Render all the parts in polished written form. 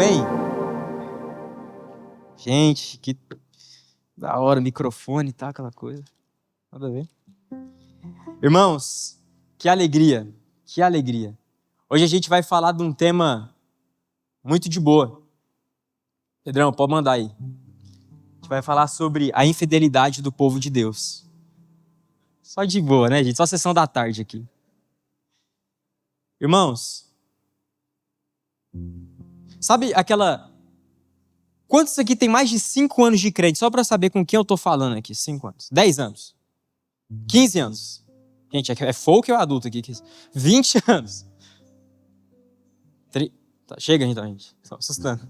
bem? Gente, que da hora, microfone, tá, aquela coisa. Nada a ver. Irmãos, que alegria, que alegria. Hoje a gente vai falar de um tema muito de boa. Pedrão, pode mandar aí. A gente vai falar sobre a infidelidade do povo de Deus. Só de boa, né, gente? Só sessão da tarde aqui. Irmãos, sabe aquela... Quantos aqui tem mais de 5 anos de crente? Só para saber com quem eu tô falando aqui. 5 anos. 10 anos. 15 anos. Gente, é folk ou é adulto aqui? 20 anos. Tá, chega então, gente. Só assustando.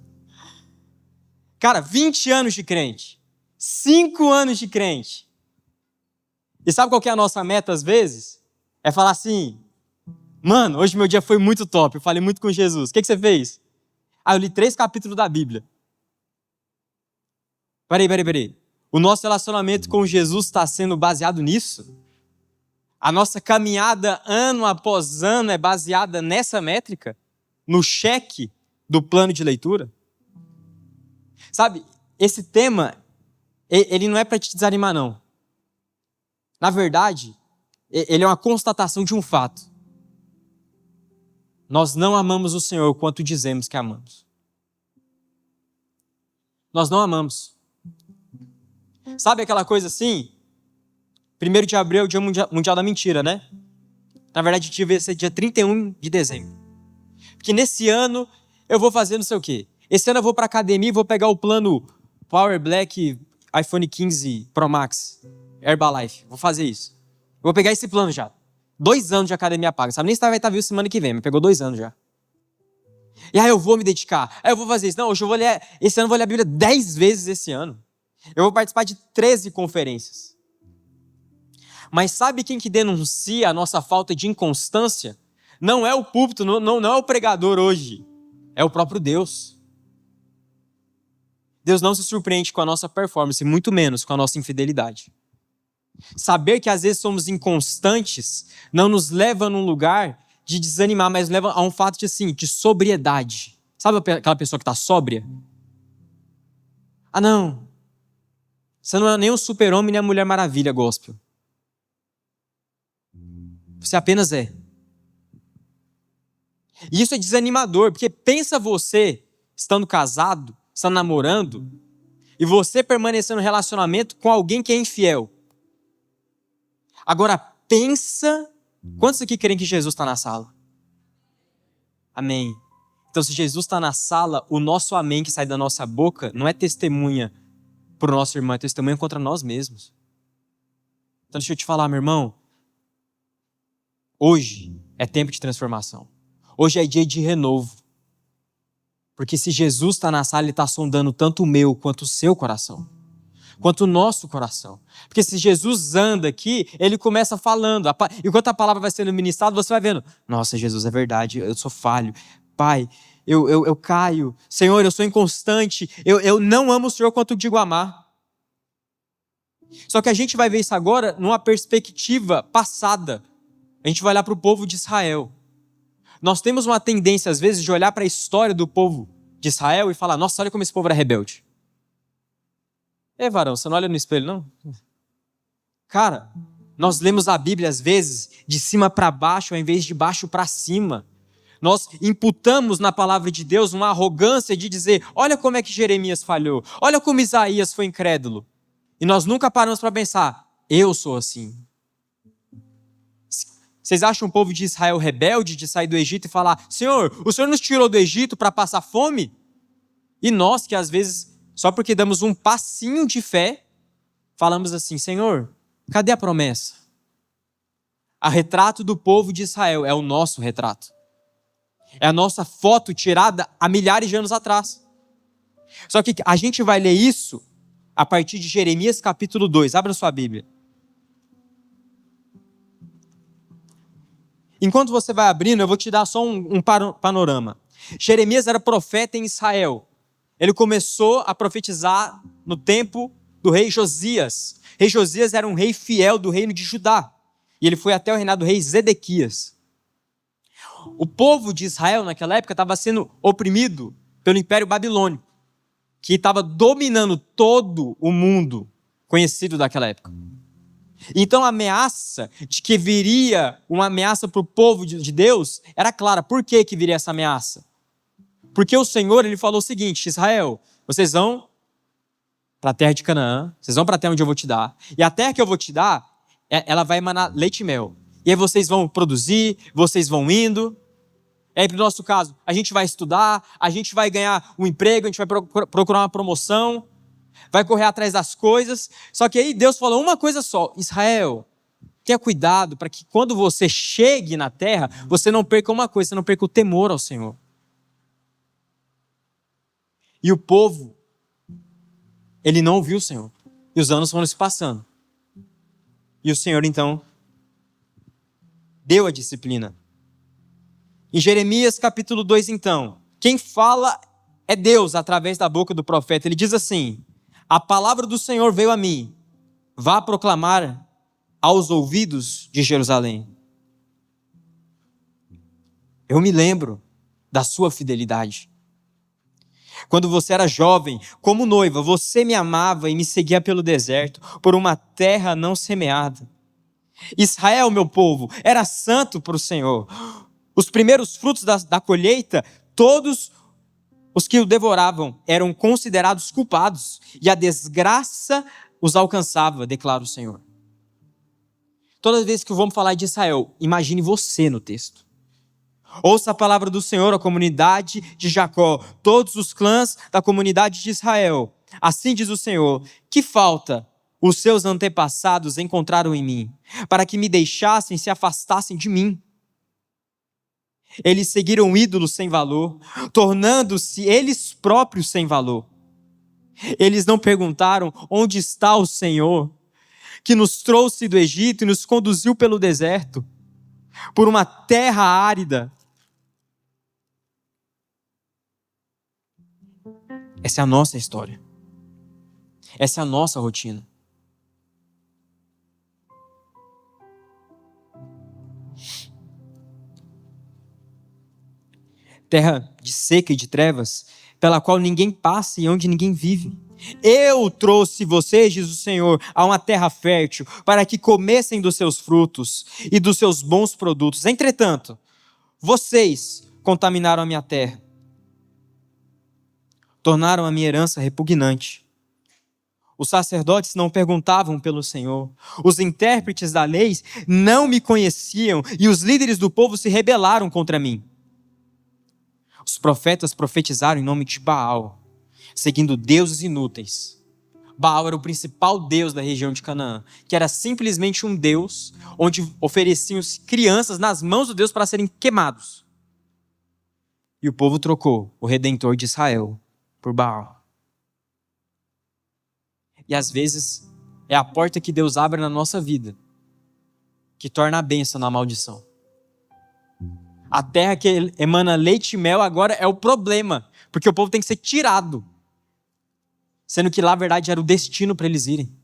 Cara, 20 anos de crente. 5 anos de crente. E sabe qual que é a nossa meta às vezes? É falar assim, mano, hoje meu dia foi muito top, eu falei muito com Jesus. O que você fez? Eu li 3 capítulos da Bíblia. Peraí. O nosso relacionamento com Jesus está sendo baseado nisso? A nossa caminhada ano após ano é baseada nessa métrica? No cheque do plano de leitura? Sabe, esse tema, ele não é para te desanimar, não. Na verdade, ele é uma constatação de um fato. Nós não amamos o Senhor quanto dizemos que amamos. Nós não amamos. Sabe aquela coisa assim? 1º de abril é o Dia Mundial da Mentira, né? Na verdade, devia ser dia 31 de dezembro. Porque nesse ano eu vou fazer não sei o quê. Esse ano eu vou para academia e vou pegar o plano Power Black iPhone 15 Pro Max Herbalife. Vou fazer isso. Eu vou pegar esse plano já. 2 anos de academia paga. Sabe nem se vai estar vivo semana que vem, mas pegou 2 anos já. E aí eu vou me dedicar. Aí eu vou fazer isso. Não, hoje eu vou ler... Esse ano eu vou ler a Bíblia 10 vezes esse ano. Eu vou participar de 13 conferências. Mas sabe quem que denuncia a nossa falta de inconstância? Não é o púlpito, não é o pregador hoje. É o próprio Deus. Deus não se surpreende com a nossa performance, muito menos com a nossa infidelidade. Saber que às vezes somos inconstantes não nos leva num lugar de desanimar, mas leva a um fato de sobriedade. Sabe aquela pessoa que está sóbria? Não. Você não é nem o super-homem nem a Mulher Maravilha gospel. Você apenas é. E isso é desanimador, porque pensa você, estando casado, estando namorando, e você permanecer no relacionamento com alguém que é infiel. Agora pensa, quantos aqui querem que Jesus está na sala? Amém. Então se Jesus está na sala, o nosso amém que sai da nossa boca não é testemunha para o nosso irmão, é testemunha contra nós mesmos. Então deixa eu te falar, meu irmão, hoje é tempo de transformação. Hoje é dia de renovo. Porque se Jesus está na sala, Ele está sondando tanto o meu quanto o seu coração. Quanto o nosso coração. Porque se Jesus anda aqui, Ele começa falando. Enquanto a palavra vai sendo ministrada, você vai vendo. Nossa, Jesus, é verdade, eu sou falho. Pai, eu caio. Senhor, eu sou inconstante. Eu não amo o Senhor quanto digo amar. Só que a gente vai ver isso agora numa perspectiva passada. A gente vai olhar para o povo de Israel. Nós temos uma tendência, às vezes, de olhar para a história do povo de Israel e falar, nossa, olha como esse povo era rebelde. Varão, você não olha no espelho, não? Cara, nós lemos a Bíblia, às vezes, de cima para baixo, ao invés de baixo para cima. Nós imputamos na palavra de Deus uma arrogância de dizer, olha como é que Jeremias falhou, olha como Isaías foi incrédulo. E nós nunca paramos para pensar, eu sou assim. Vocês acham o povo de Israel rebelde de sair do Egito e falar, Senhor, o Senhor nos tirou do Egito para passar fome? E nós que às vezes, só porque damos um passinho de fé, falamos assim, Senhor, cadê a promessa? A retrato do povo de Israel é o nosso retrato. É a nossa foto tirada há milhares de anos atrás. Só que a gente vai ler isso a partir de Jeremias capítulo 2. Abra sua Bíblia. Enquanto você vai abrindo, eu vou te dar só um panorama. Jeremias era profeta em Israel. Ele começou a profetizar no tempo do rei Josias. Rei Josias era um rei fiel do reino de Judá. E ele foi até o reinado do rei Zedequias. O povo de Israel naquela época estava sendo oprimido pelo Império Babilônico, que estava dominando todo o mundo conhecido daquela época. Então a ameaça de que viria uma ameaça para o povo de Deus era clara. Por que viria essa ameaça? Porque o Senhor, ele falou o seguinte: Israel, vocês vão para a terra de Canaã, vocês vão para a terra onde eu vou te dar, e a terra que eu vou te dar, ela vai emanar leite e mel. E aí vocês vão produzir, vocês vão indo. E aí, para o nosso caso, a gente vai estudar, a gente vai ganhar um emprego, a gente vai procurar uma promoção, vai correr atrás das coisas. Só que aí Deus falou uma coisa só: Israel, tenha cuidado para que quando você chegue na terra, você não perca uma coisa, você não perca o temor ao Senhor. E o povo, ele não ouviu o Senhor. E os anos foram se passando. E o Senhor, então, deu a disciplina. Em Jeremias capítulo 2, então, quem fala é Deus através da boca do profeta. Ele diz assim: a palavra do Senhor veio a mim, vá proclamar aos ouvidos de Jerusalém. Eu me lembro da sua fidelidade. Quando você era jovem, como noiva, você me amava e me seguia pelo deserto, por uma terra não semeada. Israel, meu povo, era santo para o Senhor. Os primeiros frutos da colheita, todos os que o devoravam eram considerados culpados, e a desgraça os alcançava, declara o Senhor. Toda vez que vamos falar de Israel, imagine você no texto. Ouça a palavra do Senhor, a comunidade de Jacó, todos os clãs da comunidade de Israel. Assim diz o Senhor: que falta os seus antepassados encontraram em mim, para que me deixassem e se afastassem de mim. Eles seguiram ídolos sem valor, tornando-se eles próprios sem valor. Eles não perguntaram onde está o Senhor, que nos trouxe do Egito e nos conduziu pelo deserto, por uma terra árida. Essa é a nossa história. Essa é a nossa rotina. Terra de seca e de trevas, pela qual ninguém passa e onde ninguém vive. Eu trouxe vocês, diz o Senhor, a uma terra fértil, para que comessem dos seus frutos e dos seus bons produtos. Entretanto, vocês contaminaram a minha terra, tornaram a minha herança repugnante. Os sacerdotes não perguntavam pelo Senhor, os intérpretes da lei não me conheciam e os líderes do povo se rebelaram contra mim. Os profetas profetizaram em nome de Baal, seguindo deuses inúteis. Baal era o principal deus da região de Canaã, que era simplesmente um deus onde ofereciam crianças nas mãos do Deus para serem queimados. E o povo trocou o Redentor de Israel por Baal. E às vezes é a porta que Deus abre na nossa vida que torna a bênção na maldição. A terra que emana leite e mel agora é o problema, porque o povo tem que ser tirado, sendo que lá, na verdade, era o destino para eles irem.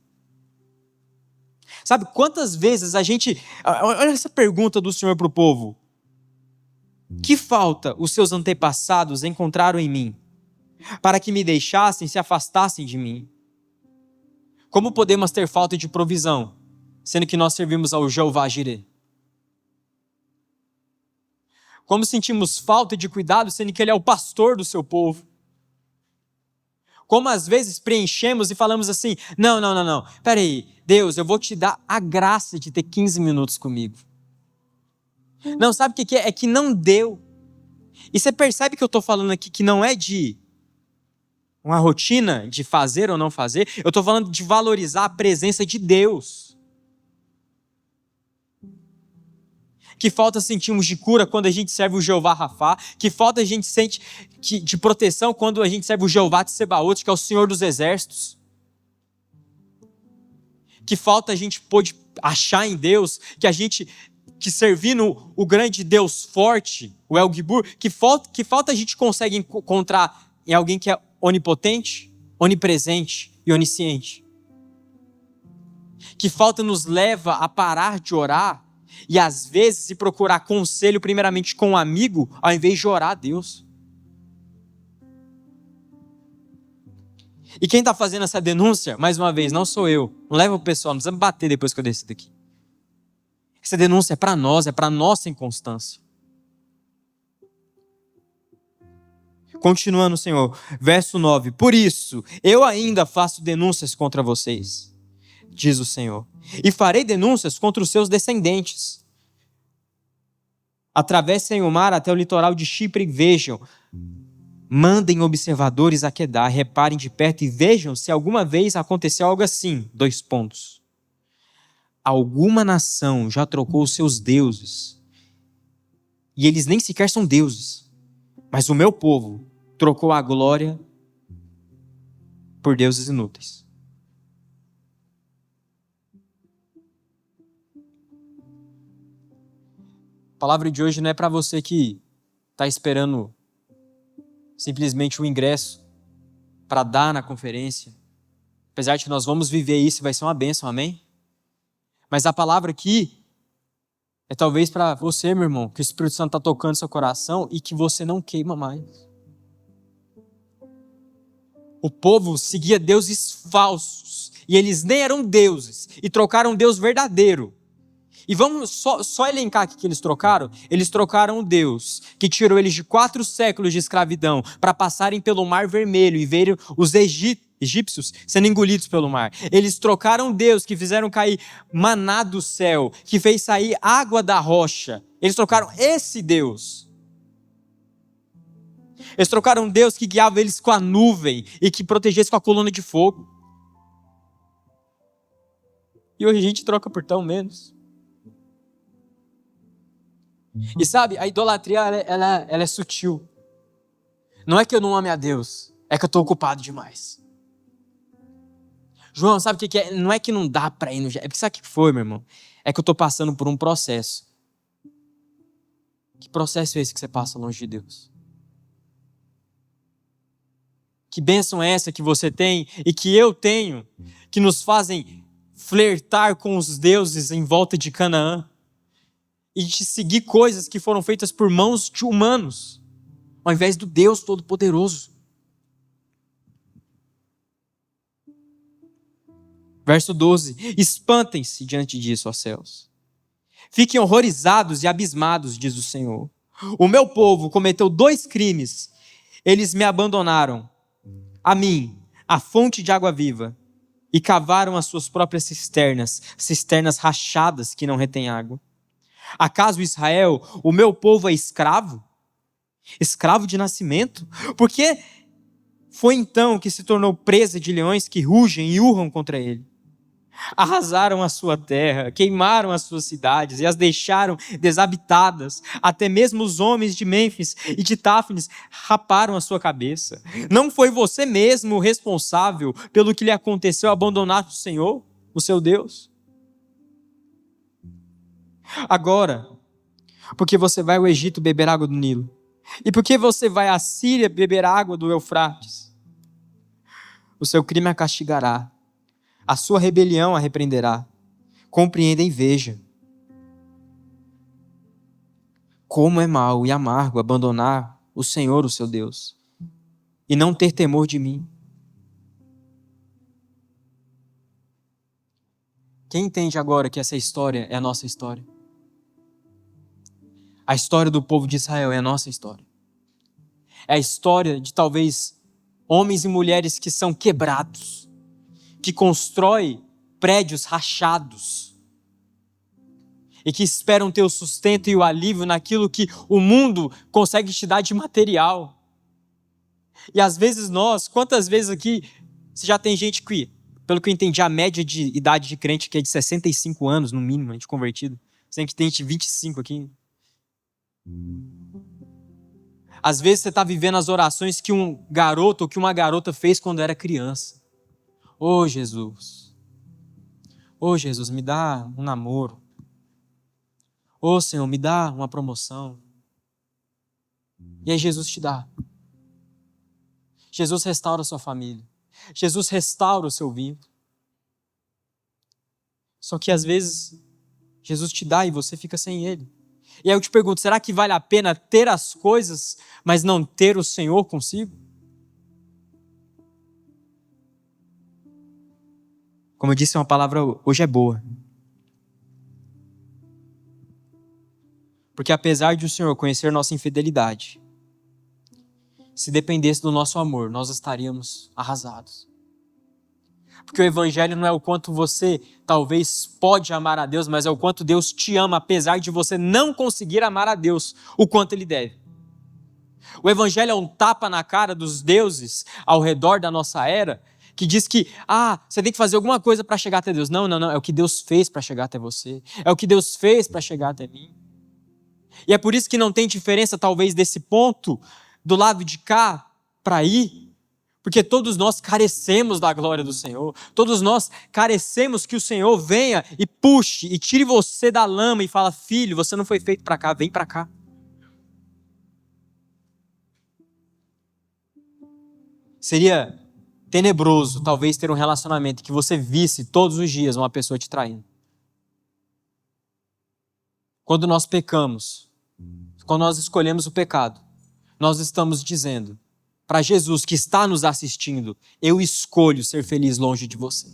Sabe quantas vezes a gente... Olha essa pergunta do Senhor para o povo. Que falta os seus antepassados encontraram em mim, para que me deixassem, se afastassem de mim? Como podemos ter falta de provisão, sendo que nós servimos ao Jeová Jireh? Como sentimos falta de cuidado, sendo que Ele é o pastor do seu povo? Como às vezes preenchemos e falamos assim: não, peraí, Deus, eu vou te dar a graça de ter 15 minutos comigo. Não, sabe o que é? É que não deu. E você percebe que eu estou falando aqui que não é de uma rotina de fazer ou não fazer, eu estou falando de valorizar a presença de Deus. Que falta sentimos de cura quando a gente serve o Jeová Rafá, que falta a gente sente de proteção quando a gente serve o Jeová de Sebaote, que é o Senhor dos Exércitos. Que falta a gente pôde achar em Deus, que servindo o grande Deus forte, o El Gibor, que falta a gente consegue encontrar em alguém que é onipotente, onipresente e onisciente. Que falta nos leva a parar de orar e às vezes se procurar conselho primeiramente com um amigo, ao invés de orar a Deus. E quem está fazendo essa denúncia, mais uma vez, não sou eu. Não leva o pessoal, não precisa me bater depois que eu descer daqui. Essa denúncia é para nós, é para nossa inconstância. Continuando, Senhor, verso 9. Por isso, eu ainda faço denúncias contra vocês, diz o Senhor, e farei denúncias contra os seus descendentes. Atravessem o mar até o litoral de Chipre e vejam. Mandem observadores a Quedar, reparem de perto e vejam se alguma vez aconteceu algo assim. 2 pontos. Alguma nação já trocou os seus deuses, e eles nem sequer são deuses, mas o meu povo trocou a glória por deuses inúteis. A palavra de hoje não é para você que está esperando simplesmente um ingresso para dar na conferência. Apesar de que nós vamos viver isso, vai ser uma bênção, amém? Mas a palavra aqui é talvez para você, meu irmão, que o Espírito Santo está tocando seu coração e que você não queima mais. O povo seguia deuses falsos e eles nem eram deuses e trocaram um Deus verdadeiro. E vamos só elencar aqui que eles trocaram. Eles trocaram o Deus que tirou eles de 4 séculos de escravidão para passarem pelo Mar Vermelho e verem os egípcios sendo engolidos pelo mar. Eles trocaram Deus que fizeram cair maná do céu, que fez sair água da rocha. Eles trocaram esse Deus. Eles trocaram Deus que guiava eles com a nuvem e que protegesse com a coluna de fogo. E hoje a gente troca por tão menos. E sabe, a idolatria ela é sutil. Não é que eu não ame a Deus, é que eu estou ocupado demais. João, sabe o que é? Não é que não dá para ir no... É porque sabe o que foi, meu irmão? É que eu estou passando por um processo. Que processo é esse que você passa longe de Deus? Que bênção é essa que você tem e que eu tenho, que nos fazem flertar com os deuses em volta de Canaã e de seguir coisas que foram feitas por mãos de humanos, ao invés do Deus Todo-Poderoso. Verso 12. Espantem-se diante disso, ó céus. Fiquem horrorizados e abismados, diz o Senhor. O meu povo cometeu 2 crimes. Eles me abandonaram, a mim, a fonte de água viva, e cavaram as suas próprias cisternas rachadas que não retêm água. Acaso Israel, o meu povo, é escravo? Escravo de nascimento? Porque foi então que se tornou presa de leões que rugem e urram contra ele. Arrasaram a sua terra, queimaram as suas cidades e as deixaram desabitadas. Até mesmo os homens de Mênfis e de Táfnis raparam a sua cabeça. Não foi você mesmo responsável pelo que lhe aconteceu abandonar o Senhor, o seu Deus? Agora, porque você vai ao Egito beber água do Nilo, e porque você vai à Síria beber água do Eufrates, o seu crime a castigará, a sua rebelião a repreenderá. Compreenda e veja. Como é mau e amargo abandonar o Senhor, o seu Deus, e não ter temor de mim. Quem entende agora que essa história é a nossa história? A história do povo de Israel é a nossa história. É a história de talvez homens e mulheres que são quebrados, que constroem prédios rachados e que esperam ter o sustento e o alívio naquilo que o mundo consegue te dar de material. E às vezes quantas vezes aqui, você já tem gente que, pelo que eu entendi, a média de idade de crente que é de 65 anos, no mínimo, a gente convertido. Sempre tem gente de 25 aqui. Às vezes você está vivendo as orações que um garoto ou que uma garota fez quando era criança. Ô Jesus, me dá um namoro. Ô Senhor, me dá uma promoção. E aí Jesus te dá. Jesus restaura a sua família. Jesus restaura o seu vínculo. Só que às vezes Jesus te dá e você fica sem ele. E aí eu te pergunto, será que vale a pena ter as coisas, mas não ter o Senhor consigo? Como eu disse, uma palavra hoje é boa. Porque apesar de o Senhor conhecer nossa infidelidade, se dependesse do nosso amor, nós estaríamos arrasados. Porque o evangelho não é o quanto você talvez pode amar a Deus, mas é o quanto Deus te ama, apesar de você não conseguir amar a Deus o quanto Ele deve. O evangelho é um tapa na cara dos deuses ao redor da nossa era, que diz que, você tem que fazer alguma coisa para chegar até Deus. Não, é o que Deus fez para chegar até você. É o que Deus fez para chegar até mim. E é por isso que não tem diferença, talvez, desse ponto do lado de cá para ir, porque todos nós carecemos da glória do Senhor. Todos nós carecemos que o Senhor venha e puxe e tire você da lama e fala: filho, você não foi feito para cá, vem para cá. Seria tenebroso, talvez, ter um relacionamento que você visse todos os dias uma pessoa te traindo. Quando nós pecamos, quando nós escolhemos o pecado, nós estamos dizendo para Jesus que está nos assistindo: eu escolho ser feliz longe de você.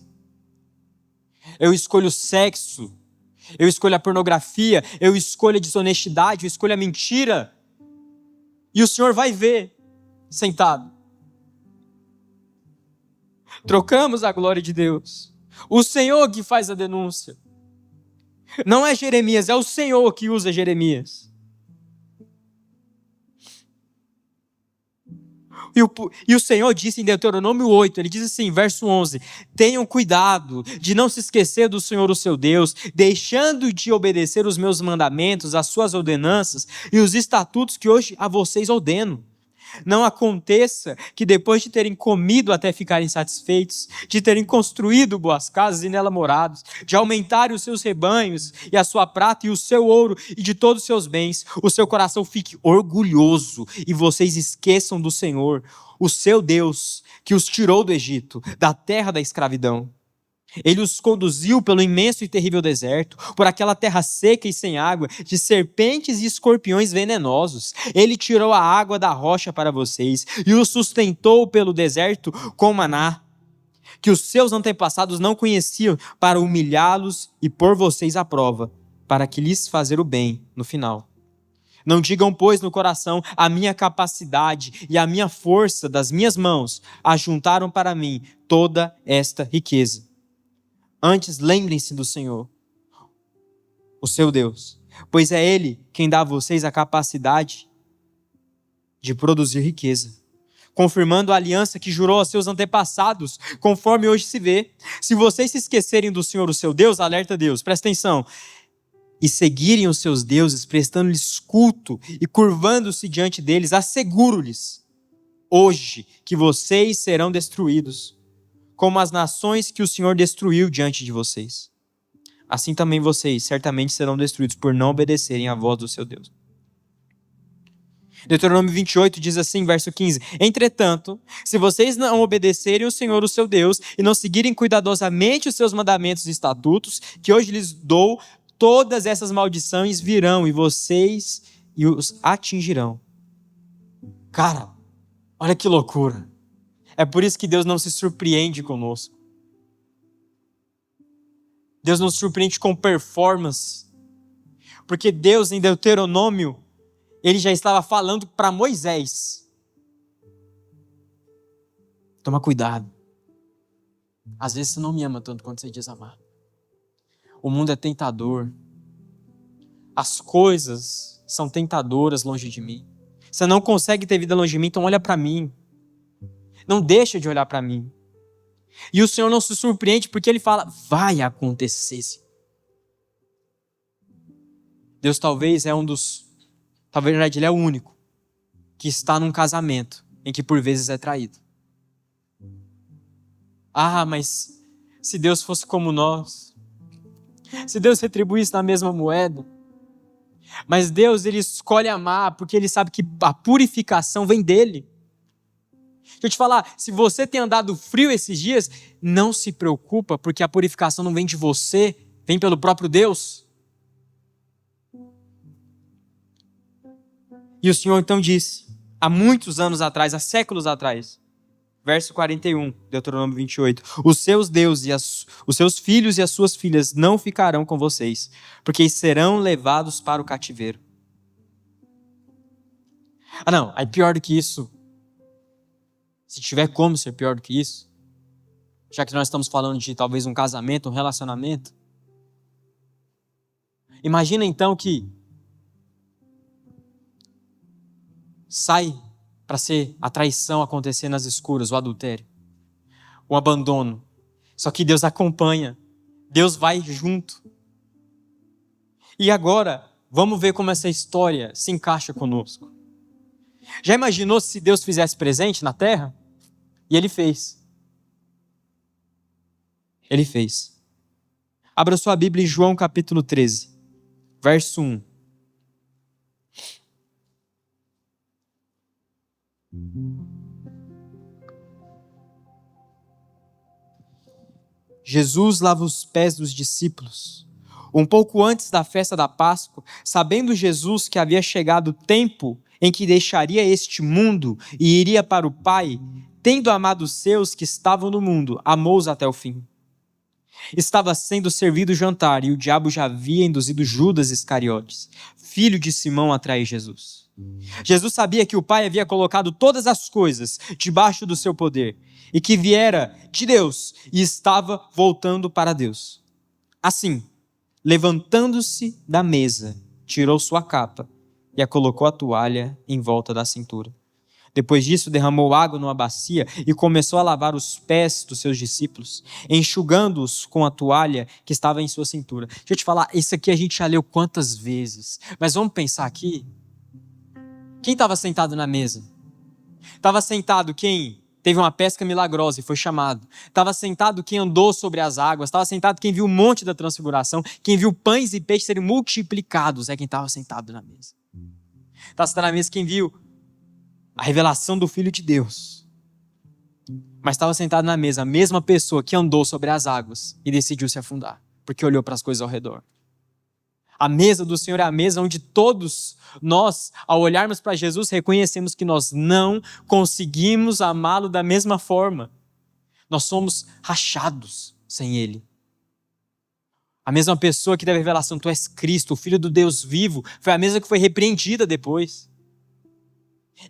Eu escolho o sexo, eu escolho a pornografia, eu escolho a desonestidade, eu escolho a mentira. E o Senhor vai ver, sentado. Trocamos a glória de Deus. O Senhor que faz a denúncia. Não é Jeremias, é o Senhor que usa Jeremias. E o Senhor disse em Deuteronômio 8, ele diz assim, verso 11: tenham cuidado de não se esquecer do Senhor o seu Deus, deixando de obedecer os meus mandamentos, as suas ordenanças e os estatutos que hoje a vocês ordeno. Não aconteça que depois de terem comido até ficarem satisfeitos, de terem construído boas casas e nela morados, de aumentarem os seus rebanhos e a sua prata e o seu ouro e de todos os seus bens, o seu coração fique orgulhoso e vocês esqueçam do Senhor, o seu Deus, que os tirou do Egito, da terra da escravidão. Ele os conduziu pelo imenso e terrível deserto, por aquela terra seca e sem água, de serpentes e escorpiões venenosos. Ele tirou a água da rocha para vocês e os sustentou pelo deserto com maná, que os seus antepassados não conheciam, para humilhá-los e pôr vocês à prova, para que lhes fazer o bem no final. Não digam, pois, no coração: a minha capacidade e a minha força das minhas mãos ajuntaram para mim toda esta riqueza. Antes, lembrem-se do Senhor, o seu Deus, pois é Ele quem dá a vocês a capacidade de produzir riqueza, confirmando a aliança que jurou aos seus antepassados, conforme hoje se vê. Se vocês se esquecerem do Senhor, o seu Deus, alerta Deus, presta atenção, e seguirem os seus deuses, prestando-lhes culto e curvando-se diante deles, asseguro-lhes hoje que vocês serão destruídos, como as nações que o Senhor destruiu diante de vocês. Assim também vocês certamente serão destruídos por não obedecerem à voz do seu Deus. Deuteronômio 28 diz assim, verso 15: entretanto, se vocês não obedecerem ao Senhor, o seu Deus, e não seguirem cuidadosamente os seus mandamentos e estatutos, que hoje lhes dou, todas essas maldições virão e vocês os atingirão. Cara, olha que loucura. É por isso que Deus não se surpreende conosco. Deus não se surpreende com performance. Porque Deus, em Deuteronômio, Ele já estava falando para Moisés: toma cuidado. Às vezes você não me ama tanto quanto você diz amar. O mundo é tentador. As coisas são tentadoras longe de mim. Você não consegue ter vida longe de mim, então olha para mim. Não deixa de olhar para mim. E o Senhor não se surpreende porque Ele fala: vai acontecer. Deus talvez é talvez na verdade Ele é o único que está num casamento em que por vezes é traído. Mas se Deus fosse como nós, se Deus retribuísse na mesma moeda, mas Deus, Ele escolhe amar porque Ele sabe que a purificação vem dEle. Deixa eu te falar, se você tem andado frio esses dias, não se preocupa, porque a purificação não vem de você, vem pelo próprio Deus. E o Senhor então disse, há muitos anos atrás, há séculos atrás: Verso 41, Deuteronômio 28. Os seus deuses e os seus filhos e as suas filhas não ficarão com vocês, porque serão levados para o cativeiro. Ah, não, aí pior do que isso. Se tiver como ser pior do que isso, já que nós estamos falando de talvez um casamento, um relacionamento. Imagina então que sai para ser a traição acontecer nas escuras, o adultério, o abandono. Só que Deus acompanha, Deus vai junto. E agora, vamos ver como essa história se encaixa conosco. Já imaginou se Deus fizesse presente na terra? E Ele fez. Ele fez. Abra sua Bíblia em João capítulo 13, verso 1. Jesus lava os pés dos discípulos. Um pouco antes da festa da Páscoa, sabendo Jesus que havia chegado o tempo em que deixaria este mundo e iria para o Pai, tendo amado os seus que estavam no mundo, amou-os até o fim. Estava sendo servido o jantar e o diabo já havia induzido Judas Iscariotes, filho de Simão, a trair Jesus. Jesus sabia que o Pai havia colocado todas as coisas debaixo do seu poder e que viera de Deus e estava voltando para Deus. Assim, levantando-se da mesa, tirou sua capa e a colocou a toalha em volta da cintura. Depois disso, derramou água numa bacia e começou a lavar os pés dos seus discípulos, enxugando-os com a toalha que estava em sua cintura. Deixa eu te falar, isso aqui a gente já leu quantas vezes, mas vamos pensar aqui. Quem estava sentado na mesa? Estava sentado quem teve uma pesca milagrosa e foi chamado. Estava sentado quem andou sobre as águas. Estava sentado quem viu o monte da transfiguração. Quem viu pães e peixes serem multiplicados é quem estava sentado na mesa. Estava sentado na mesa quem viu a revelação do Filho de Deus. Mas estava sentado na mesa a mesma pessoa que andou sobre as águas e decidiu se afundar, porque olhou para as coisas ao redor. A mesa do Senhor é a mesa onde todos nós, ao olharmos para Jesus, reconhecemos que nós não conseguimos amá-lo da mesma forma. Nós somos rachados sem Ele. A mesma pessoa que teve a revelação, tu és Cristo, o Filho do Deus vivo, foi a mesma que foi repreendida depois.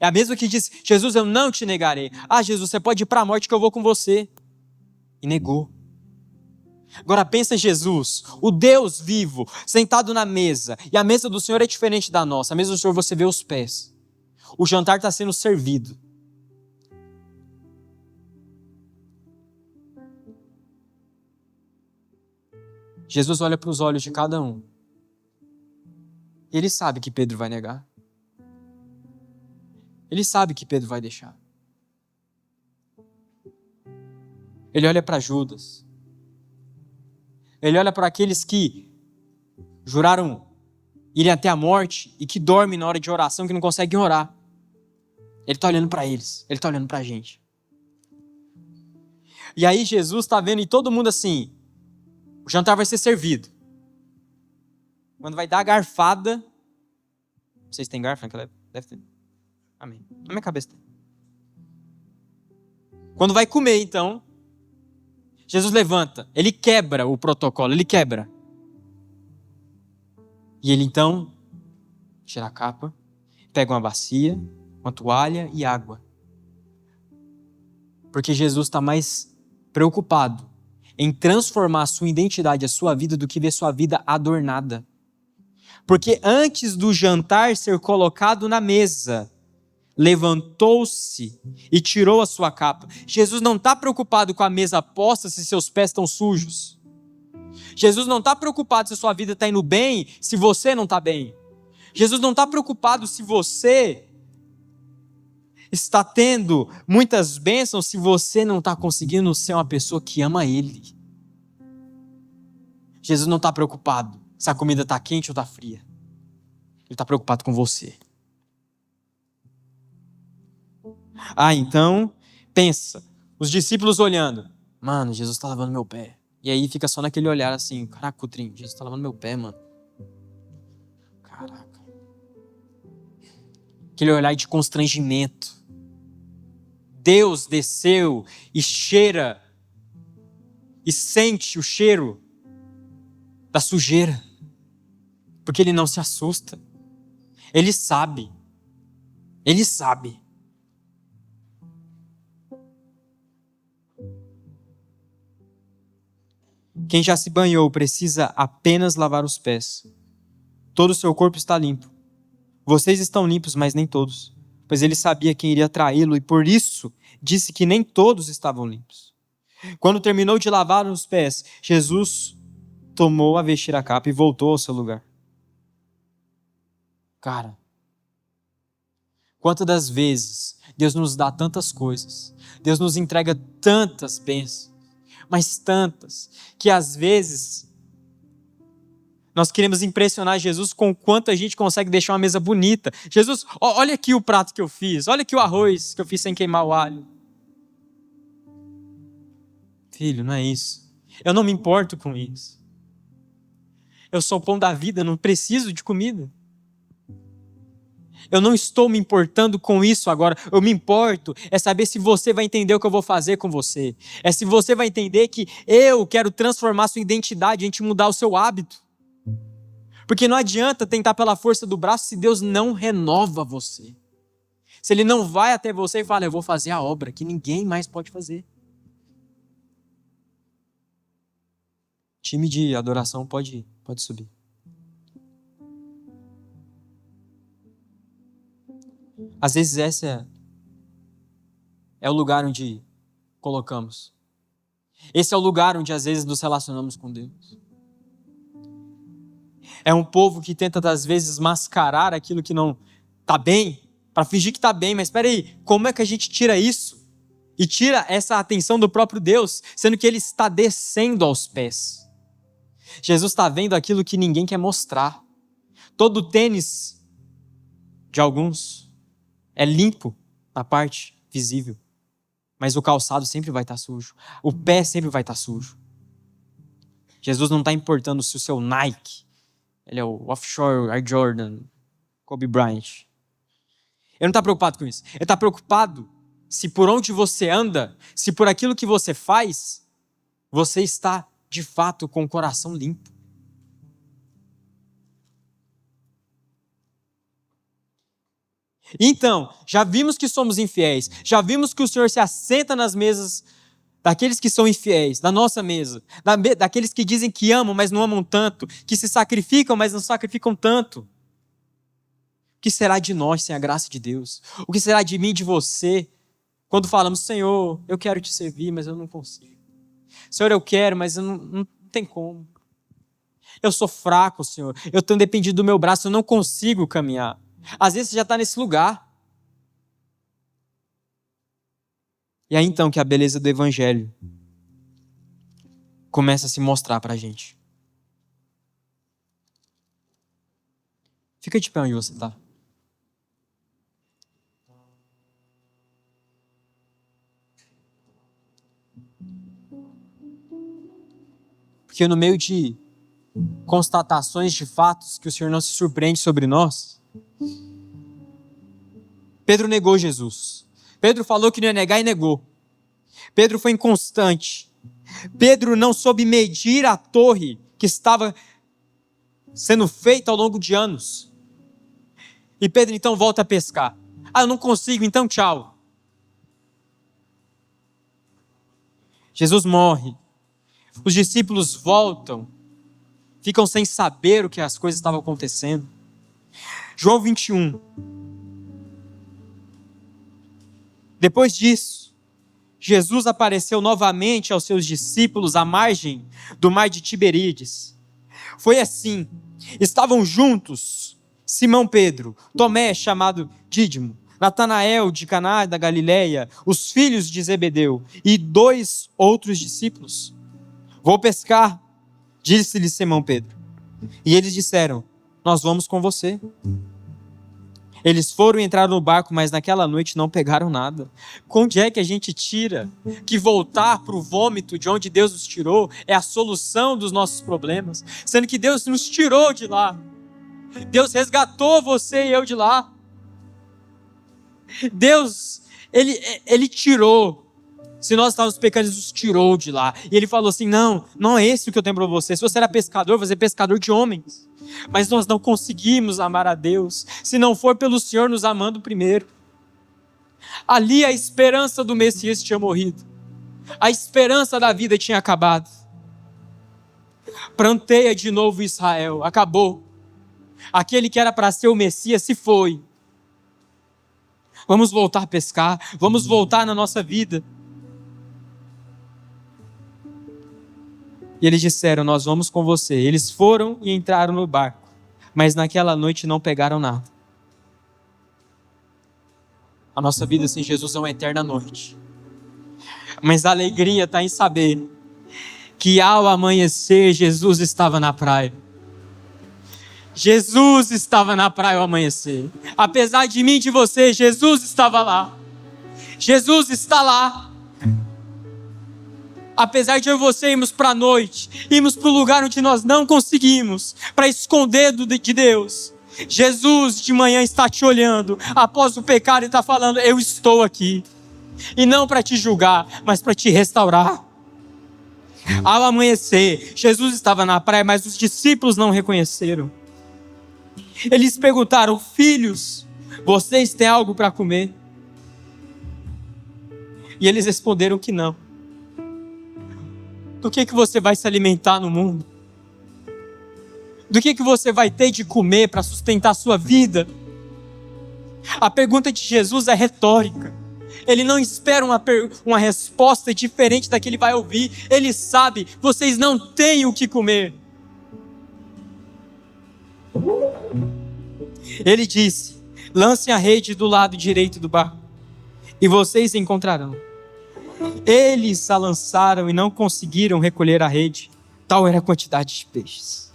É a mesma que disse, Jesus, eu não te negarei. Ah, Jesus, você pode ir para a morte que eu vou com você. E negou. Agora pensa em Jesus, o Deus vivo, sentado na mesa. E a mesa do Senhor é diferente da nossa. A mesa do Senhor você vê os pés. O jantar está sendo servido. Jesus olha para os olhos de cada um. E Ele sabe que Pedro vai negar. Ele sabe que Pedro vai deixar. Ele olha para Judas. Ele olha para aqueles que juraram irem até a morte e que dormem na hora de oração, que não conseguem orar. Ele está olhando para eles. Ele está olhando para a gente. E aí Jesus está vendo e todo mundo assim, o jantar vai ser servido. Quando vai dar a garfada, vocês têm garfo naquela época? Deve ter. Amém. Na minha cabeça tem. Quando vai comer, então, Jesus levanta, ele quebra o protocolo, ele quebra. E ele então tira a capa, pega uma bacia, uma toalha e água. Porque Jesus está mais preocupado em transformar a sua identidade, a sua vida, do que ver sua vida adornada. Porque antes do jantar ser colocado na mesa, levantou-se e tirou a sua capa. Jesus não está preocupado com a mesa posta se seus pés estão sujos. Jesus não está preocupado se a sua vida está indo bem, se você não está bem. Jesus não está preocupado se você está tendo muitas bênçãos, se você não está conseguindo ser uma pessoa que ama Ele. Jesus não está preocupado se a comida está quente ou está fria. Ele está preocupado com você. Ah, então, pensa, os discípulos olhando, mano, Jesus está lavando meu pé. E aí fica só naquele olhar assim, caraca, Cutrinho, Jesus está lavando meu pé, mano. Caraca. Aquele olhar de constrangimento. Deus desceu e cheira e sente o cheiro da sujeira, porque Ele não se assusta. Ele sabe. Ele sabe. Quem já se banhou precisa apenas lavar os pés. Todo o seu corpo está limpo. Vocês estão limpos, mas nem todos. Pois ele sabia quem iria traí-lo e por isso disse que nem todos estavam limpos. Quando terminou de lavar os pés, Jesus tomou a vestir a capa e voltou ao seu lugar. Cara, quantas das vezes Deus nos dá tantas coisas, Deus nos entrega tantas bênçãos, mas tantas, que às vezes nós queremos impressionar Jesus com o quanto a gente consegue deixar uma mesa bonita. Jesus, olha aqui o prato que eu fiz, olha aqui o arroz que eu fiz sem queimar o alho. Filho, não é isso. Eu não me importo com isso. Eu sou o pão da vida, eu não preciso de comida. Eu não estou me importando com isso agora. Eu me importo é saber se você vai entender o que eu vou fazer com você. É se você vai entender que eu quero transformar sua identidade, a gente mudar o seu hábito. Porque não adianta tentar pela força do braço se Deus não renova você. Se Ele não vai até você e fala, eu vou fazer a obra que ninguém mais pode fazer. Time de adoração pode subir. Às vezes esse é o lugar onde colocamos. Esse é o lugar onde às vezes nos relacionamos com Deus. É um povo que tenta às vezes mascarar aquilo que não está bem, para fingir que está bem, mas espera aí, como é que a gente tira isso? E tira essa atenção do próprio Deus, sendo que Ele está descendo aos pés. Jesus está vendo aquilo que ninguém quer mostrar. Todo o tênis de alguns é limpo na parte visível, mas o calçado sempre vai estar sujo. O pé sempre vai estar sujo. Jesus não está importando se o seu Nike, ele é o Offshore, Air Jordan, Kobe Bryant. Ele não está preocupado com isso. Ele está preocupado se por onde você anda, se por aquilo que você faz, você está de fato com o coração limpo. Então, já vimos que somos infiéis, já vimos que o Senhor se assenta nas mesas daqueles que são infiéis, da nossa mesa, daqueles que dizem que amam, mas não amam tanto, que se sacrificam, mas não sacrificam tanto. O que será de nós sem a graça de Deus? O que será de mim e de você, quando falamos, Senhor, eu quero te servir, mas eu não consigo. Senhor, eu quero, mas eu não tem como. Eu sou fraco, Senhor, eu tenho dependido do meu braço, eu não consigo caminhar. Às vezes você já está nesse lugar. E aí então que a beleza do Evangelho começa a se mostrar para a gente. Fica de pé onde você está. Porque no meio de constatações de fatos que o Senhor não se surpreende sobre nós, Pedro negou Jesus. Pedro falou que não ia negar e negou. Pedro foi inconstante. Pedro não soube medir a torre que estava sendo feita ao longo de anos. E Pedro então volta a pescar. Eu não consigo, então tchau. Jesus morre. Os discípulos voltam. Ficam sem saber o que as coisas estavam acontecendo. João 21. Depois disso, Jesus apareceu novamente aos seus discípulos à margem do mar de Tiberíades. Foi assim, estavam juntos Simão Pedro, Tomé, chamado Dídimo, Natanael de Caná da Galileia, os filhos de Zebedeu e 2 outros discípulos. Vou pescar, disse-lhe Simão Pedro. E eles disseram, nós vamos com você. Eles foram e entraram no barco, mas naquela noite não pegaram nada. Onde é que a gente tira que voltar para o vômito de onde Deus nos tirou é a solução dos nossos problemas? Sendo que Deus nos tirou de lá. Deus resgatou você e eu de lá. Deus Ele tirou. Se nós estávamos pecando, Jesus tirou de lá. E ele falou assim, não é esse o que eu tenho para você. Se você era pescador, você é pescador de homens. Mas nós não conseguimos amar a Deus se não for pelo Senhor nos amando primeiro. Ali a esperança do Messias tinha morrido. A esperança da vida tinha acabado. Pranteia de novo Israel. Acabou. Aquele que era para ser o Messias se foi. Vamos voltar a pescar. Vamos voltar na nossa vida. E eles disseram, nós vamos com você. Eles foram e entraram no barco. Mas naquela noite não pegaram nada. A nossa vida sem Jesus é uma eterna noite. Mas a alegria está em saber que ao amanhecer Jesus estava na praia. Jesus estava na praia ao amanhecer. Apesar de mim e de você, Jesus estava lá. Jesus está lá. Apesar de eu e você irmos para a noite, irmos para o lugar onde nós não conseguimos, para esconder de Deus, Jesus de manhã está te olhando, após o pecado, e está falando, eu estou aqui. E não para te julgar, mas para te restaurar. Ao amanhecer, Jesus estava na praia, mas os discípulos não reconheceram. Eles perguntaram, filhos, vocês têm algo para comer? E eles responderam que não. Do que você vai se alimentar no mundo? Do que você vai ter de comer para sustentar a sua vida? A pergunta de Jesus é retórica. Ele não espera uma resposta diferente da que ele vai ouvir. Ele sabe, vocês não têm o que comer. Ele disse, lancem a rede do lado direito do barco e vocês encontrarão. Eles a lançaram e não conseguiram recolher a rede. Tal era a quantidade de peixes.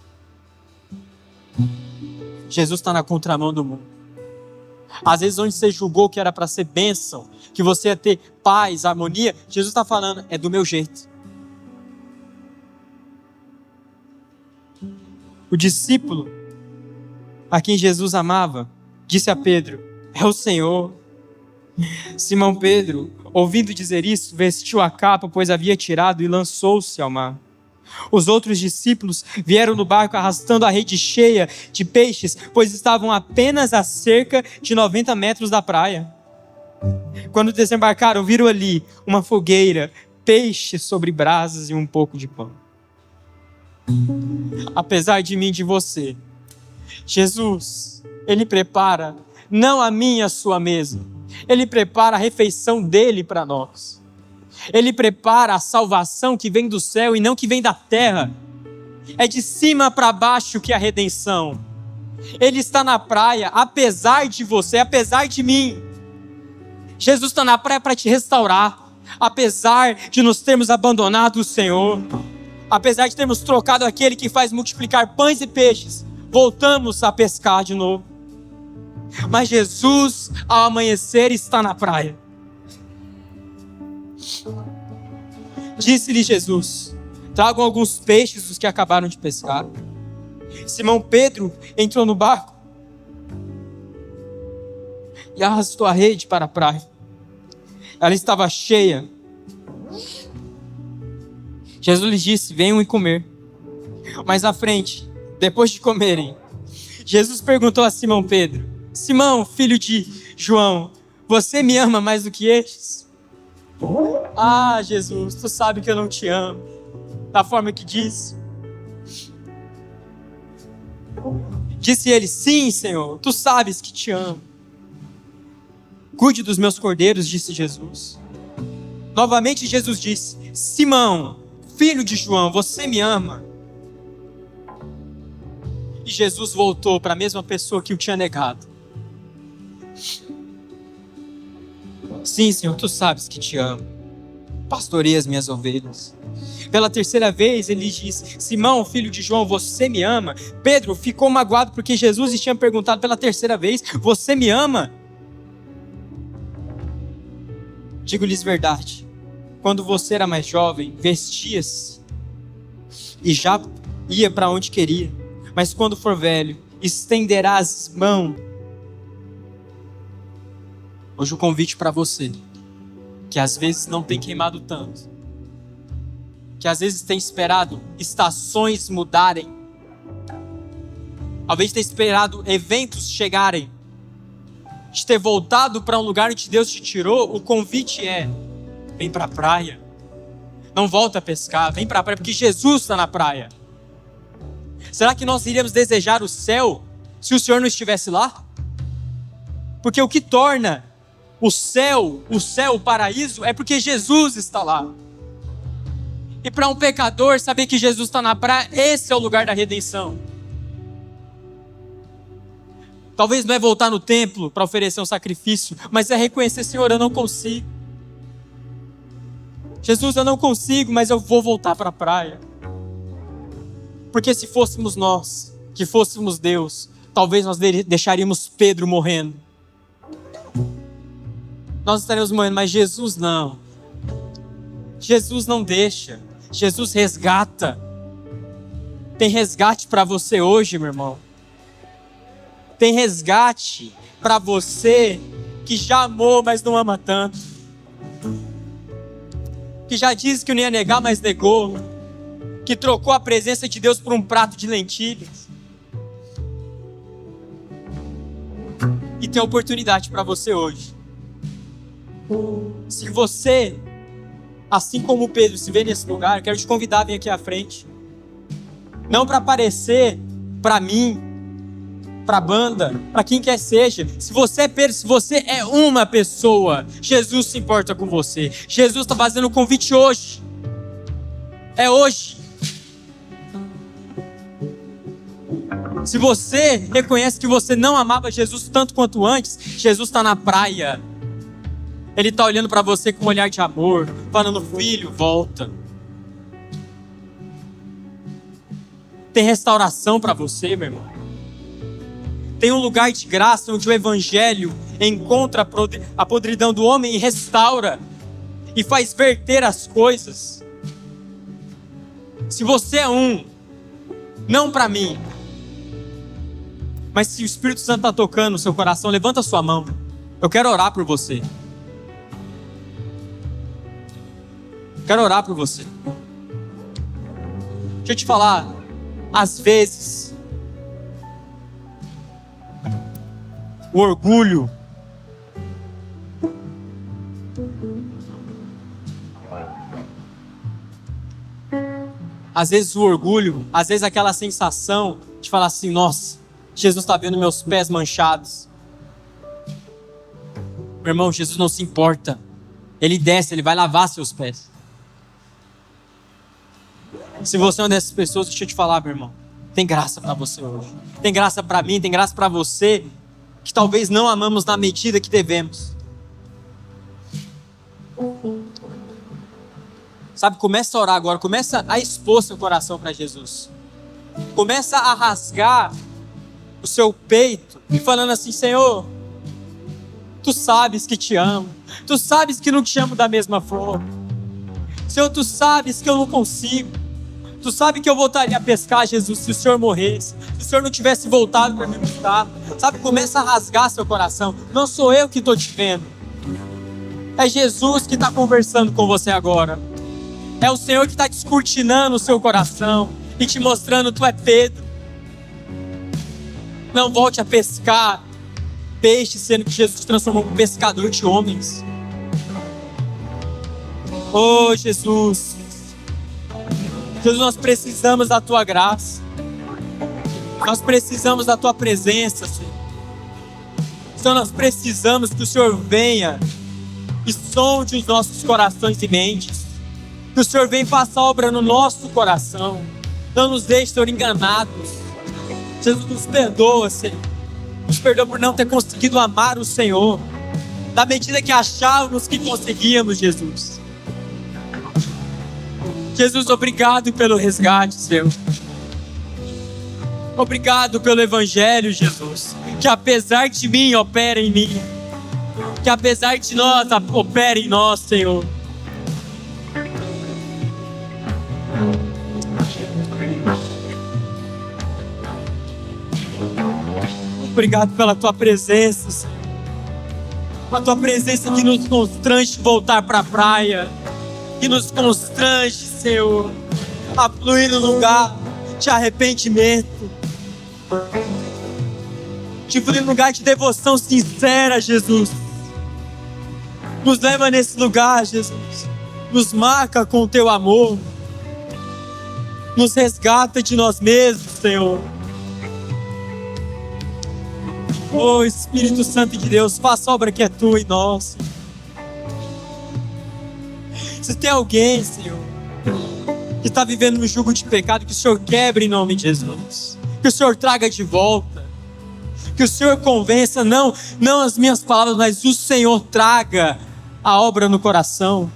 Jesus está na contramão do mundo. Às vezes onde você julgou que era para ser bênção, que você ia ter paz, harmonia, Jesus está falando, é do meu jeito. O discípulo a quem Jesus amava, disse a Pedro, é o Senhor. Simão Pedro, ouvindo dizer isso, vestiu a capa, pois havia tirado, e lançou-se ao mar. Os outros discípulos vieram no barco arrastando a rede cheia de peixes, pois estavam apenas a cerca de 90 metros da praia. Quando desembarcaram, viram ali uma fogueira, peixes sobre brasas e um pouco de pão. Apesar de mim e de você, Jesus, Ele prepara não a minha e a sua mesa, Ele prepara a refeição dEle para nós. Ele prepara a salvação que vem do céu e não que vem da terra. É de cima para baixo que é a redenção. Ele está na praia, apesar de você, apesar de mim. Jesus está na praia para te restaurar. Apesar de nos termos abandonado o Senhor, apesar de termos trocado aquele que faz multiplicar pães e peixes, voltamos a pescar de novo. Mas Jesus, ao amanhecer, está na praia. Disse-lhe Jesus, tragam alguns peixes os que acabaram de pescar. Simão Pedro entrou no barco e arrastou a rede para a praia. Ela estava cheia. Jesus lhes disse, venham e comer. Mais à frente, depois de comerem, Jesus perguntou a Simão Pedro, Simão, filho de João, você me ama mais do que estes? Ah, Jesus, tu sabe que eu não te amo, da forma que disse. Disse ele, sim, Senhor, tu sabes que te amo. Cuide dos meus cordeiros, disse Jesus. Novamente Jesus disse, Simão, filho de João, você me ama? E Jesus voltou para a mesma pessoa que o tinha negado. Sim, Senhor, tu sabes que te amo. Pastoreia as minhas ovelhas. Pela terceira vez ele disse, Simão, filho de João, você me ama? Pedro ficou magoado porque Jesus lhe tinha perguntado pela terceira vez, você me ama? Digo-lhes verdade, quando você era mais jovem, vestia-se e já ia para onde queria. Mas quando for velho, estenderá as mãos Hoje o convite para você, que às vezes não tem queimado tanto, que às vezes tem esperado estações mudarem, talvez tenha esperado eventos chegarem, de ter voltado para um lugar onde Deus te tirou, o convite é: vem para a praia. Não volta a pescar, vem para a praia, porque Jesus está na praia. Será que nós iríamos desejar o céu se o Senhor não estivesse lá? Porque o que torna o céu, o paraíso, é porque Jesus está lá. E para um pecador, saber que Jesus está na praia, esse é o lugar da redenção. Talvez não é voltar no templo para oferecer um sacrifício, mas é reconhecer: Senhor, eu não consigo. Jesus, eu não consigo, mas eu vou voltar para a praia. Porque se fôssemos nós, que fôssemos Deus, talvez nós deixaríamos Pedro morrendo. Nós estaremos morrendo, mas Jesus não. Jesus não deixa. Jesus resgata. Tem resgate para você hoje, meu irmão. Tem resgate para você que já amou, mas não ama tanto. Que já disse que não ia negar, mas negou. Que trocou a presença de Deus por um prato de lentilhas. E tem oportunidade para você hoje. Se você, assim como Pedro, se vê nesse lugar, eu quero te convidar a vir aqui à frente. Não para aparecer para mim, para a banda, para quem quer seja. Se você é uma pessoa, Jesus se importa com você. Jesus está fazendo o convite hoje. É hoje. Se você reconhece que você não amava Jesus tanto quanto antes, Jesus está na praia. Ele está olhando para você com um olhar de amor, falando: filho, volta. Tem restauração para você, meu irmão. Tem um lugar de graça onde o Evangelho encontra a podridão do homem e restaura e faz verter as coisas. Se você é não para mim, mas se o Espírito Santo está tocando no seu coração, levanta a sua mão. Eu quero orar por você. Quero orar por você. Deixa eu te falar, às vezes, o orgulho às vezes aquela sensação de falar assim: nossa, Jesus está vendo meus pés manchados. Meu irmão, Jesus não se importa. Ele desce, ele vai lavar seus pés. Se você é uma dessas pessoas, deixa eu te falar, meu irmão, tem graça para você hoje. Tem graça para mim, tem graça para você, que talvez não amamos na medida que devemos. Sabe, começa a orar agora, começa a expor seu coração para Jesus. Começa a rasgar o seu peito e falando assim: Senhor, Tu sabes que te amo. Tu sabes que não te amo da mesma forma. Senhor, Tu sabes que eu não consigo. Tu sabe que eu voltaria a pescar, Jesus, se o Senhor morresse, se o Senhor não tivesse voltado para me buscar. Sabe, começa a rasgar seu coração. Não sou eu que estou te vendo. É Jesus que está conversando com você agora. É o Senhor que está descortinando o seu coração e te mostrando: tu é Pedro. Não volte a pescar peixe, sendo que Jesus te transformou em pescador de homens. Oh, Jesus. Jesus, nós precisamos da Tua graça. Nós precisamos da Tua presença, Senhor. Senhor, nós precisamos que o Senhor venha e sonde os nossos corações e mentes. Que o Senhor venha e faça obra no nosso coração. Não nos deixe, Senhor, enganados. Jesus, nos perdoa, Senhor. Nos perdoa por não ter conseguido amar o Senhor da medida que achávamos que conseguíamos, Jesus. Jesus, obrigado pelo resgate, Senhor. Obrigado pelo Evangelho, Jesus. Que apesar de mim, opera em mim. Que apesar de nós, opera em nós, Senhor. Obrigado pela Tua presença, Senhor. A tua presença que nos constrange voltar para a praia. Que nos constrange, Senhor, a fluir no lugar de arrependimento. De fluir no lugar de devoção sincera, Jesus. Nos leva nesse lugar, Jesus. Nos marca com o teu amor. Nos resgata de nós mesmos, Senhor. Oh, Espírito Santo de Deus, faça a obra que é tua em nós. Se tem alguém, Senhor, que está vivendo um jugo de pecado, que o Senhor quebre em nome de Jesus. Que o Senhor traga de volta. Que o Senhor convença, não as minhas palavras, mas o Senhor traga a obra no coração.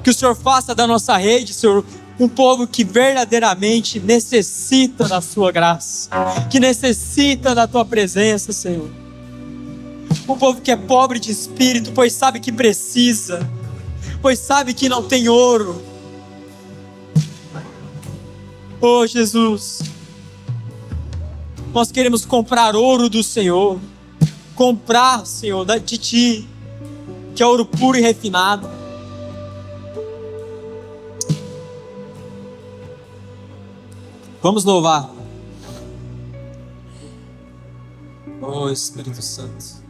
Que o Senhor faça da nossa rede, Senhor, um povo que verdadeiramente necessita da sua graça, que necessita da tua presença, Senhor. Um povo que é pobre de espírito, pois sabe que precisa, pois sabe que não tem ouro. Oh, Jesus, nós queremos comprar ouro do Senhor, comprar, Senhor, de Ti, que é ouro puro e refinado. Vamos louvar. Oh, Espírito Santo.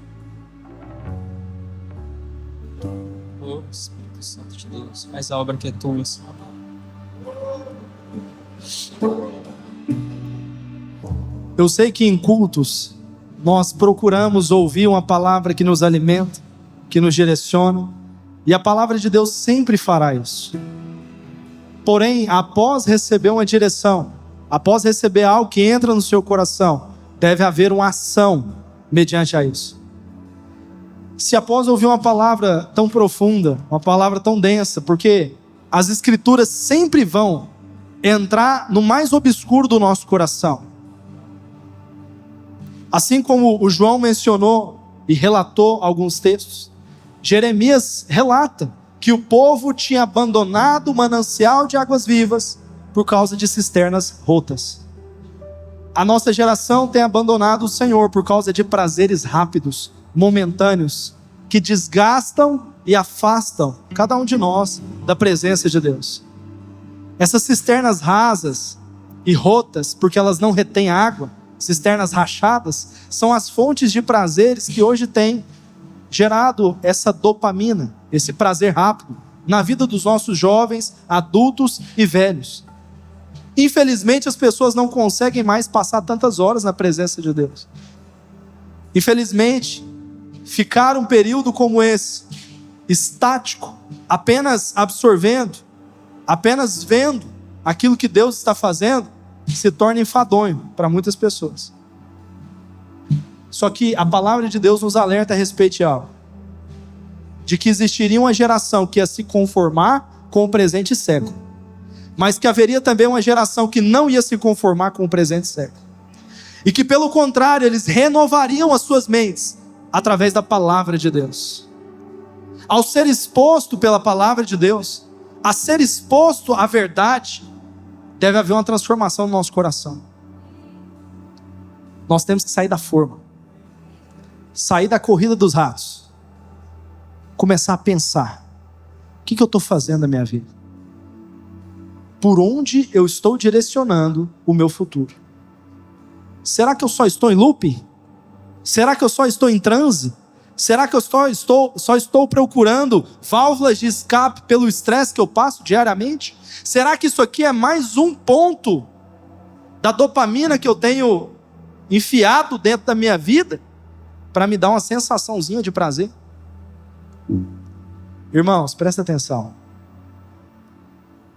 Oh, Espírito Santo de Deus, faz a obra que é tua, Senhor. Eu sei que em cultos nós procuramos ouvir uma palavra que nos alimenta, que nos direciona, e a palavra de Deus sempre fará isso. Porém, após receber uma direção, após receber algo que entra no seu coração, deve haver uma ação mediante a isso. Se após ouvir uma palavra tão profunda, uma palavra tão densa, porque as escrituras sempre vão entrar no mais obscuro do nosso coração. Assim como o João mencionou e relatou alguns textos, Jeremias relata que o povo tinha abandonado o manancial de águas vivas por causa de cisternas rotas. A nossa geração tem abandonado o Senhor por causa de prazeres rápidos, momentâneos, que desgastam e afastam cada um de nós da presença de Deus. Essas cisternas rasas e rotas, porque elas não retêm água, cisternas rachadas, são as fontes de prazeres que hoje têm gerado essa dopamina, esse prazer rápido, na vida dos nossos jovens, adultos e velhos. Infelizmente, as pessoas não conseguem mais passar tantas horas na presença de Deus. Infelizmente, ficar um período como esse, estático, apenas absorvendo, apenas vendo aquilo que Deus está fazendo, se torna enfadonho para muitas pessoas. Só que a palavra de Deus nos alerta a respeito de algo. De que existiria uma geração que ia se conformar com o presente século. Mas que haveria também uma geração que não ia se conformar com o presente século. E que, pelo contrário, eles renovariam as suas mentes através da palavra de Deus. Ao ser exposto pela palavra de Deus, a ser exposto à verdade, deve haver uma transformação no nosso coração. Nós temos que sair da forma. Sair da corrida dos ratos. Começar a pensar. O que eu estou fazendo na minha vida? Por onde eu estou direcionando o meu futuro? Será que eu só estou em loop? Será que eu só estou em transe? Será que eu só estou procurando válvulas de escape pelo estresse que eu passo diariamente? Será que isso aqui é mais um ponto da dopamina que eu tenho enfiado dentro da minha vida para me dar uma sensaçãozinha de prazer? Irmãos, presta atenção.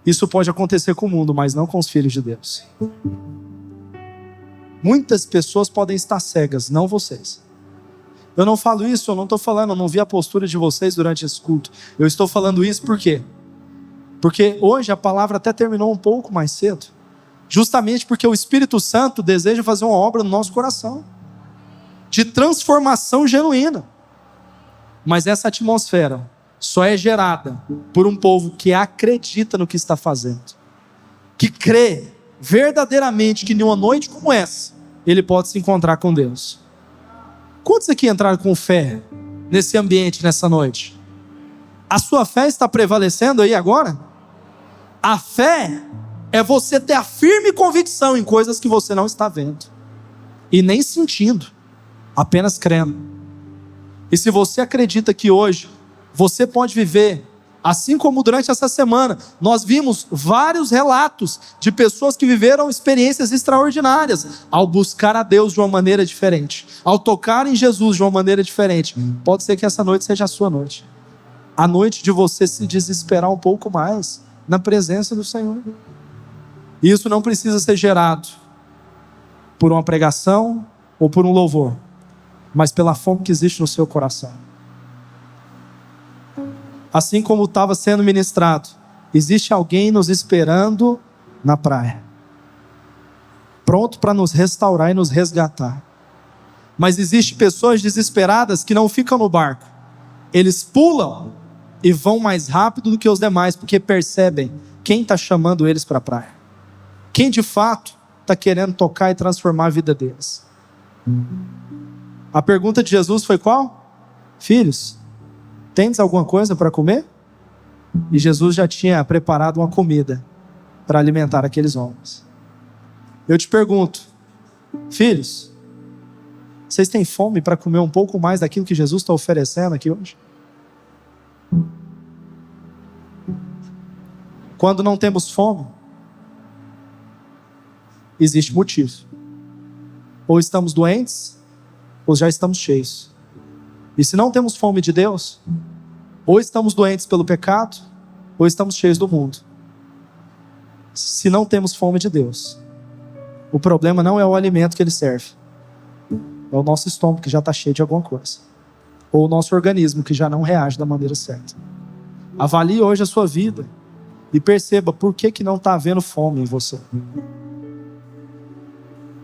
Isso pode acontecer com o mundo, mas não com os filhos de Deus. Muitas pessoas podem estar cegas, não vocês. Eu não falo isso, eu não estou falando, eu não vi a postura de vocês durante esse culto. Eu estou falando isso por quê? Porque hoje a palavra até terminou um pouco mais cedo. Justamente porque o Espírito Santo deseja fazer uma obra no nosso coração. De transformação genuína. Mas essa atmosfera só é gerada por um povo que acredita no que está fazendo. Que crê verdadeiramente que em uma noite como essa, ele pode se encontrar com Deus. Quantos aqui entraram com fé nesse ambiente, nessa noite? A sua fé está prevalecendo aí agora? A fé é você ter a firme convicção em coisas que você não está vendo e nem sentindo, apenas crendo. E se você acredita que hoje você pode viver, assim como durante essa semana, nós vimos vários relatos de pessoas que viveram experiências extraordinárias ao buscar a Deus de uma maneira diferente, ao tocar em Jesus de uma maneira diferente. Pode ser que essa noite seja a sua noite. A noite de você se desesperar um pouco mais na presença do Senhor. E isso não precisa ser gerado por uma pregação ou por um louvor, mas pela fome que existe no seu coração. Assim como estava sendo ministrado, existe alguém nos esperando na praia, pronto para nos restaurar e nos resgatar. Mas existem pessoas desesperadas que não ficam no barco. Eles pulam e vão mais rápido do que os demais, porque percebem quem está chamando eles para a praia. Quem de fato está querendo tocar e transformar a vida deles. A pergunta de Jesus foi qual? Filhos, tendes alguma coisa para comer? E Jesus já tinha preparado uma comida para alimentar aqueles homens. Eu te pergunto, filhos, vocês têm fome para comer um pouco mais daquilo que Jesus está oferecendo aqui hoje? Quando não temos fome, existe motivo. Ou estamos doentes, ou já estamos cheios. E se não temos fome de Deus, ou estamos doentes pelo pecado, ou estamos cheios do mundo. Se não temos fome de Deus, o problema não é o alimento que Ele serve, é o nosso estômago que já está cheio de alguma coisa, ou o nosso organismo que já não reage da maneira certa. Avalie hoje a sua vida e perceba por que não está havendo fome em você.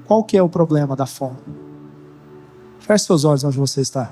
Qual que é o problema da fome? Feche seus olhos onde você está.